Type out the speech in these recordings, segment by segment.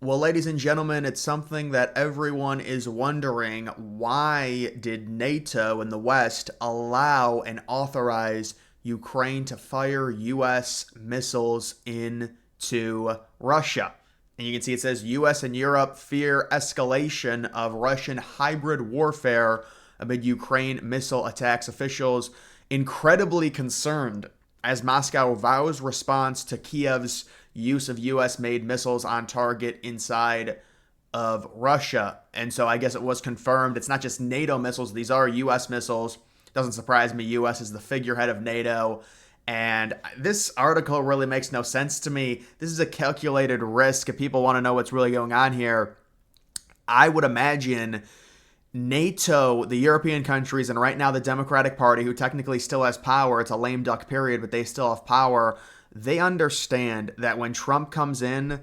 Well, ladies and gentlemen, it's something that everyone is wondering. Why did NATO and the West allow and authorize Ukraine to fire U.S. missiles into Russia? And you can see it says U.S. and Europe fear escalation of Russian hybrid warfare amid Ukraine missile attacks. Officials incredibly concerned as Moscow vows response to Kiev's use of US made missiles on target inside of Russia. And so I guess it was confirmed it's not just NATO missiles, these are US missiles. Doesn't surprise me. US is the figurehead of NATO. And this article really makes no sense to me. This is a calculated risk. If people want to know what's really going on here, I would imagine NATO, the European countries, and right now the Democratic Party, who technically still has power, it's a lame duck period, but they still have power. They understand that when Trump comes in,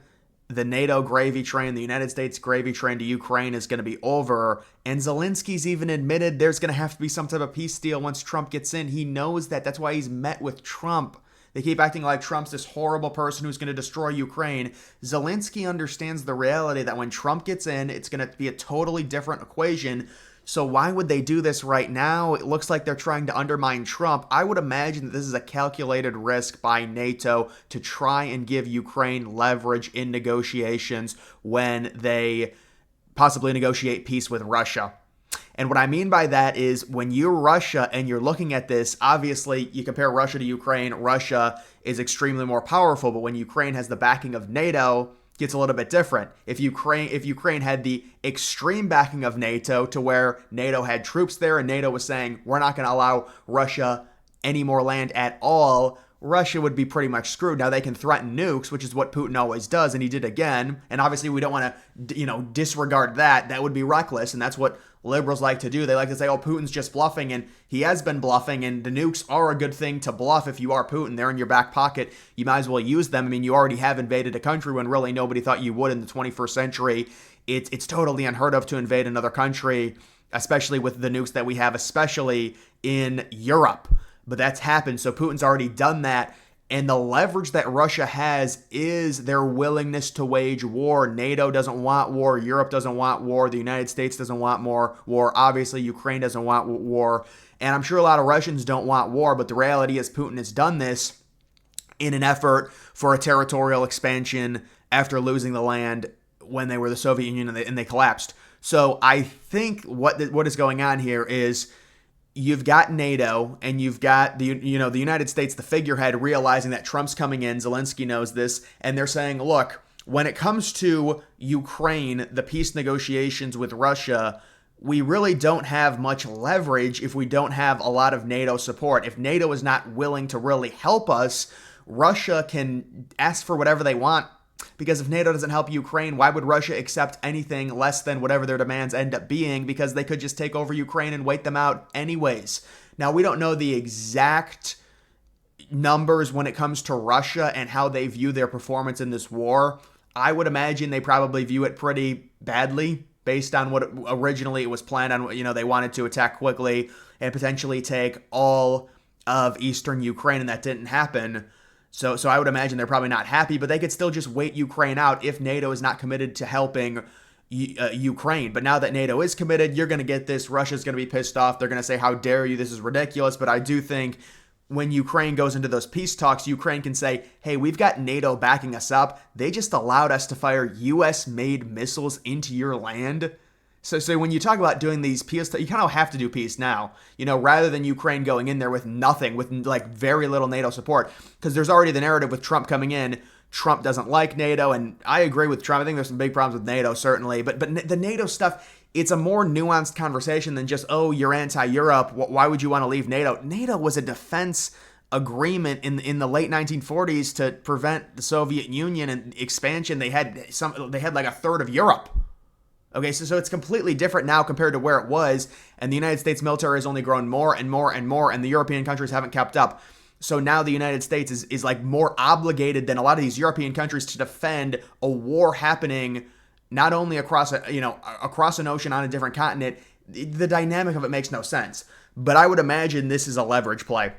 the NATO gravy train, the United States gravy train to Ukraine is going to be over. And Zelensky's even admitted there's going to have to be some type of peace deal once Trump gets in. He knows that. That's why he's met with Trump. They keep acting like Trump's this horrible person who's going to destroy Ukraine. Zelensky understands the reality that when Trump gets in, it's going to be a totally different equation. So why would they do this right now? It looks like they're trying to undermine Trump. I would imagine that this is a calculated risk by NATO to try and give Ukraine leverage in negotiations when they possibly negotiate peace with Russia. And what I mean by that is when you're Russia and you're looking at this, obviously you compare Russia to Ukraine, Russia is extremely more powerful, but when Ukraine has the backing of NATO, it gets a little bit different. If Ukraine had the extreme backing of NATO to where NATO had troops there and NATO was saying, we're not going to allow Russia any more land at all, Russia would be pretty much screwed. Now they can threaten nukes, which is what Putin always does, and he did again. And obviously we don't want to, disregard that. That would be reckless, and that's what liberals like to do. They like to say, oh, Putin's just bluffing, and he has been bluffing, and the nukes are a good thing to bluff if you are Putin. They're in your back pocket. You might as well use them. I mean, you already have invaded a country when really nobody thought you would in the 21st century. It's totally unheard of to invade another country, especially with the nukes that we have, especially in Europe. But that's happened, so Putin's already done that. And the leverage that Russia has is their willingness to wage war. NATO doesn't want war. Europe doesn't want war. The United States doesn't want more war. Obviously, Ukraine doesn't want war. And I'm sure a lot of Russians don't want war, but the reality is Putin has done this in an effort for a territorial expansion after losing the land when they were the Soviet Union and they collapsed. So I think what is going on here is you've got NATO and you've got the United States, the figurehead, realizing that Trump's coming in. Zelensky knows this, and they're saying, look, when it comes to Ukraine, the peace negotiations with Russia, we really don't have much leverage if we don't have a lot of NATO support. If NATO is not willing to really help us, Russia can ask for whatever they want. Because if NATO doesn't help Ukraine, why would Russia accept anything less than whatever their demands end up being? Because they could just take over Ukraine and wait them out anyways. Now, we don't know the exact numbers when it comes to Russia and how they view their performance in this war. I would imagine they probably view it pretty badly based on what originally it was planned on. They wanted to attack quickly and potentially take all of eastern Ukraine, and that didn't happen. So I would imagine they're probably not happy, but they could still just wait Ukraine out if NATO is not committed to helping Ukraine. But now that NATO is committed, you're going to get this. Russia's going to be pissed off. They're going to say, how dare you? This is ridiculous. But I do think when Ukraine goes into those peace talks, Ukraine can say, hey, we've got NATO backing us up. They just allowed us to fire U.S.-made missiles into your land. So when you talk about doing these peace, you kind of have to do peace now, rather than Ukraine going in there with nothing, with like very little NATO support, because there's already the narrative with Trump coming in. Trump doesn't like NATO, and I agree with Trump. I think there's some big problems with NATO, certainly, but the NATO stuff, it's a more nuanced conversation than just, oh, you're anti-Europe. Why would you want to leave NATO? NATO was a defense agreement in the late 1940s to prevent the Soviet Union and expansion. They had like a third of Europe. Okay, so it's completely different now compared to where it was, and the United States military has only grown more and more and more, and the European countries haven't kept up. So now the United States is like more obligated than a lot of these European countries to defend a war happening not only across an ocean on a different continent. The dynamic of it makes no sense. But I would imagine this is a leverage play.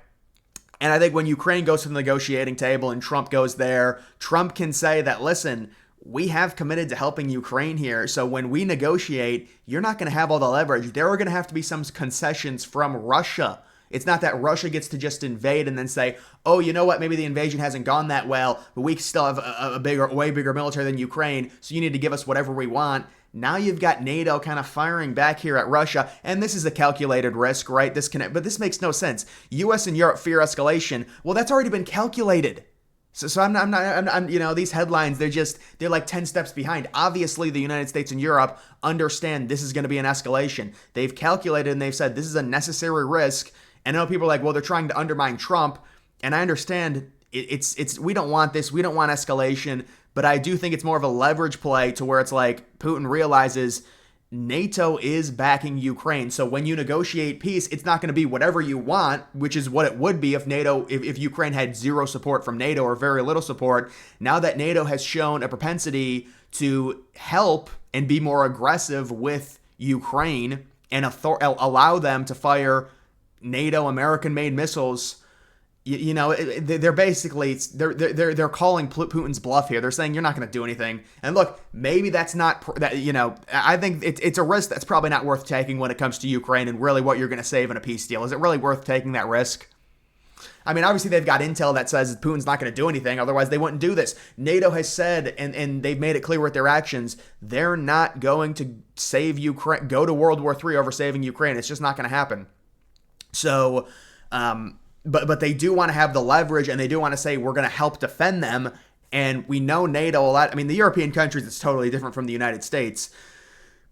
And I think when Ukraine goes to the negotiating table and Trump goes there, Trump can say that, listen, we have committed to helping Ukraine here. So when we negotiate, you're not going to have all the leverage. There are going to have to be some concessions from Russia. It's not that Russia gets to just invade and then say, oh, you know what, maybe the invasion hasn't gone that well, but we still have way bigger military than Ukraine, so you need to give us whatever we want. Now you've got NATO kind of firing back here at Russia, and this is a calculated risk, right? But this makes no sense. U.S. and Europe fear escalation. Well, that's already been calculated. So I'm you know, these headlines, they're like 10 steps behind. Obviously, the United States and Europe understand this is going to be an escalation. They've calculated and they've said this is a necessary risk. And I know people are like, well, they're trying to undermine Trump. And I understand we don't want this. We don't want escalation. But I do think it's more of a leverage play to where it's like Putin realizes NATO is backing Ukraine. So when you negotiate peace, it's not going to be whatever you want, which is what it would be if Ukraine had zero support from NATO or very little support. Now that NATO has shown a propensity to help and be more aggressive with Ukraine and allow them to fire NATO American-made missiles, you know, they're basically they're calling Putin's bluff here. They're saying you're not going to do anything. And look, maybe that's not that. You know, I think it's a risk that's probably not worth taking when it comes to Ukraine and really what you're going to save in a peace deal. Is it really worth taking that risk? I mean, obviously they've got intel that says Putin's not going to do anything. Otherwise, they wouldn't do this. NATO has said, and they've made it clear with their actions, they're not going to save Ukraine, go to World War III over saving Ukraine. It's just not going to happen. So, But they do want to have the leverage, and they do want to say we're going to help defend them. And we know NATO a lot. I mean, the European countries, it's totally different from the United States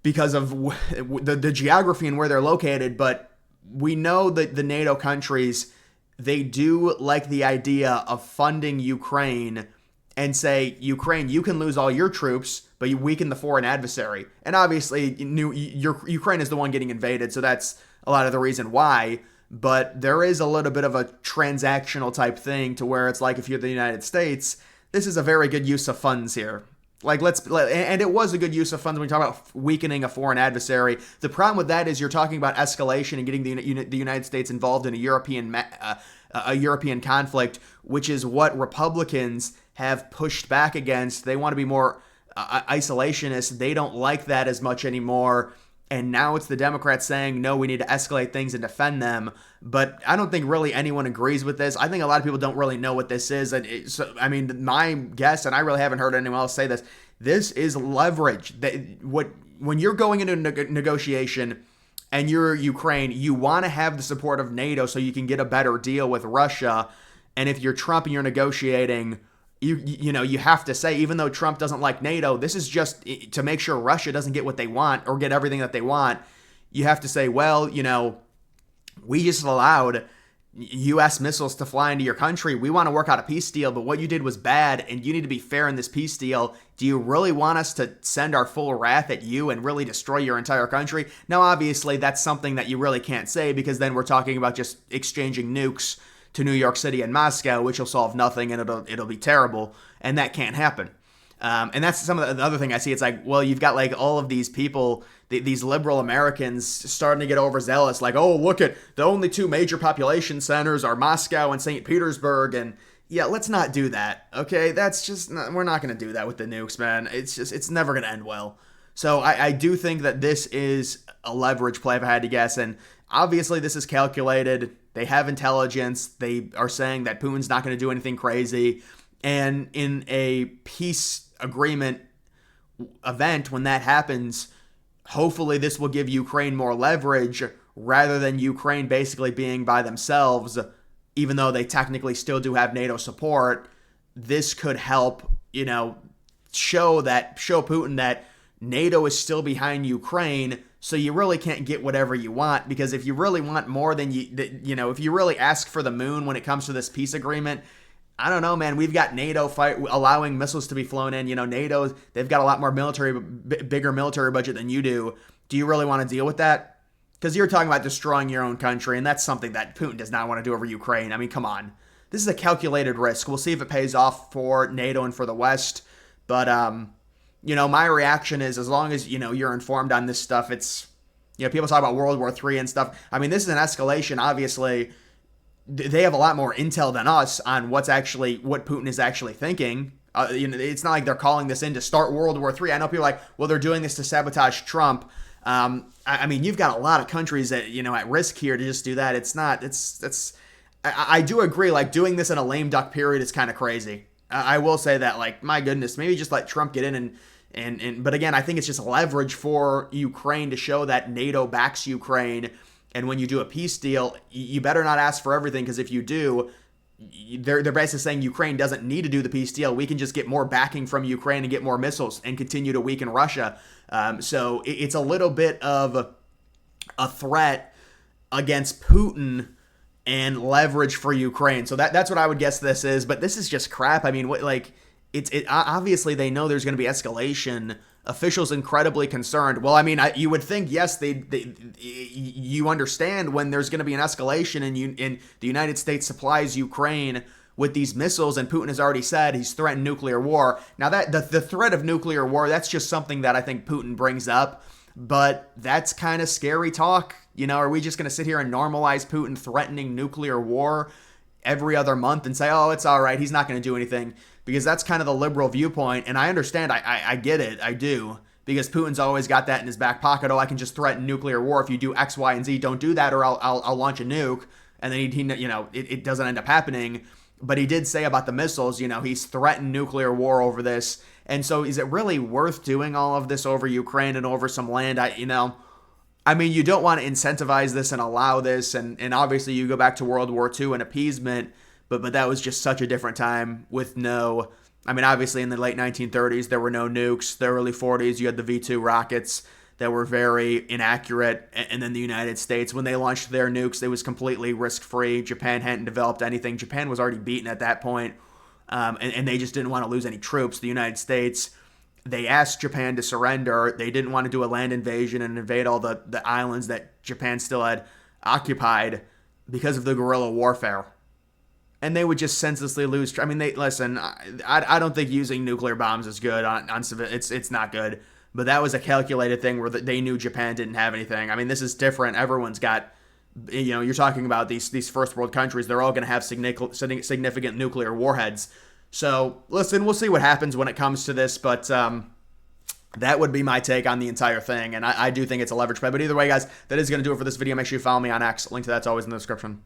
because of the geography and where they're located. But we know that the NATO countries, they do like the idea of funding Ukraine and say, Ukraine, you can lose all your troops, but you weaken the foreign adversary. And obviously, Ukraine is the one getting invaded, so that's a lot of the reason why. But there is a little bit of a transactional type thing to where it's like if you're the United States, this is a very good use of funds here. And it was a good use of funds when we talk about weakening a foreign adversary. The problem with that is you're talking about escalation and getting the United States involved in a European conflict, which is what Republicans have pushed back against. They want to be more isolationist. They don't like that as much anymore. And now it's the Democrats saying, no, we need to escalate things and defend them. But I don't think really anyone agrees with this. I think a lot of people don't really know what this is. And I mean, my guess, and I really haven't heard anyone else say this is leverage. When you're going into a negotiation and you're Ukraine, you want to have the support of NATO so you can get a better deal with Russia. And if you're Trump and you're negotiating, you have to say, even though Trump doesn't like NATO, this is just to make sure Russia doesn't get what they want or get everything that they want. You have to say, well, we just allowed U.S. missiles to fly into your country. We want to work out a peace deal, but what you did was bad, and you need to be fair in this peace deal. Do you really want us to send our full wrath at you and really destroy your entire country? Now, obviously, that's something that you really can't say because then we're talking about just exchanging nukes to New York City and Moscow, which will solve nothing and it'll be terrible, and that can't happen. And that's some of the other thing I see. It's like, well, you've got like all of these people, these liberal Americans starting to get overzealous, like, oh, look at the only two major population centers are Moscow and St. Petersburg, and yeah, let's not do that, okay? That's just we're not going to do that with the nukes, man. It's never going to end well. So I do think that this is a leverage play if I had to guess, and obviously this is calculated. They have intelligence. They are saying that Putin's not going to do anything crazy. And in a peace agreement event, when that happens, hopefully this will give Ukraine more leverage rather than Ukraine basically being by themselves, even though they technically still do have NATO support. This could help, show Putin that NATO is still behind Ukraine. So you really can't get whatever you want, because if you really want more than if you really ask for the moon when it comes to this peace agreement, I don't know, man. We've got NATO allowing missiles to be flown in. NATO, they've got a lot more bigger military budget than you do. Do you really want to deal with that? Because you're talking about destroying your own country, and that's something that Putin does not want to do over Ukraine. I mean, come on. This is a calculated risk. We'll see if it pays off for NATO and for the West. But my reaction is, as long as, you're informed on this stuff, it's, people talk about World War III and stuff. I mean, this is an escalation. Obviously, they have a lot more intel than us on what Putin is actually thinking. It's not like they're calling this in to start World War III. I know people are like, well, they're doing this to sabotage Trump. I mean, you've got a lot of countries that, at risk here to just do that. It's not, I do agree, like, doing this in a lame duck period is kind of crazy. I will say that, like, my goodness, maybe just let Trump get in but again, I think it's just leverage for Ukraine to show that NATO backs Ukraine. And when you do a peace deal, you better not ask for everything, because if you do, they're basically saying Ukraine doesn't need to do the peace deal. We can just get more backing from Ukraine and get more missiles and continue to weaken Russia. So it's a little bit of a threat against Putin and leverage for Ukraine. So that's what I would guess this is. But this is just crap. I mean, obviously they know there's going to be escalation. Officials incredibly concerned. Well, I mean, you would think, yes, you understand when there's going to be an escalation and the United States supplies Ukraine with these missiles, and Putin has already said he's threatened nuclear war. Now, that the threat of nuclear war, that's just something that I think Putin brings up, but that's kind of scary talk. Are we just going to sit here and normalize Putin threatening nuclear war every other month and say, oh, it's all right, he's not going to do anything? Because that's kind of the liberal viewpoint, and I understand, I get it, I do, because Putin's always got that in his back pocket. Oh, I can just threaten nuclear war if you do X, Y, and Z. Don't do that, or I'll launch a nuke, and then it doesn't end up happening. But he did say about the missiles, he's threatened nuclear war over this, and so is it really worth doing all of this over Ukraine and over some land? I mean, you don't want to incentivize this and allow this, and obviously you go back to World War II and appeasement. But that was just such a different time with obviously in the late 1930s, there were no nukes. The early 40s, you had the V-2 rockets that were very inaccurate. And then the United States, when they launched their nukes, it was completely risk-free. Japan hadn't developed anything. Japan was already beaten at that point, and they just didn't want to lose any troops. The United States, they asked Japan to surrender. They didn't want to do a land invasion and invade all the islands that Japan still had occupied because of the guerrilla warfare. And they would just senselessly lose. I mean, I don't think using nuclear bombs is good on civil. It's not good. But that was a calculated thing where they knew Japan didn't have anything. I mean, this is different. Everyone's got, you're talking about these first world countries. They're all going to have significant nuclear warheads. So listen, we'll see what happens when it comes to this. But that would be my take on the entire thing. And I do think it's a leverage play. But either way, guys, that is going to do it for this video. Make sure you follow me on X. Link to that's always in the description.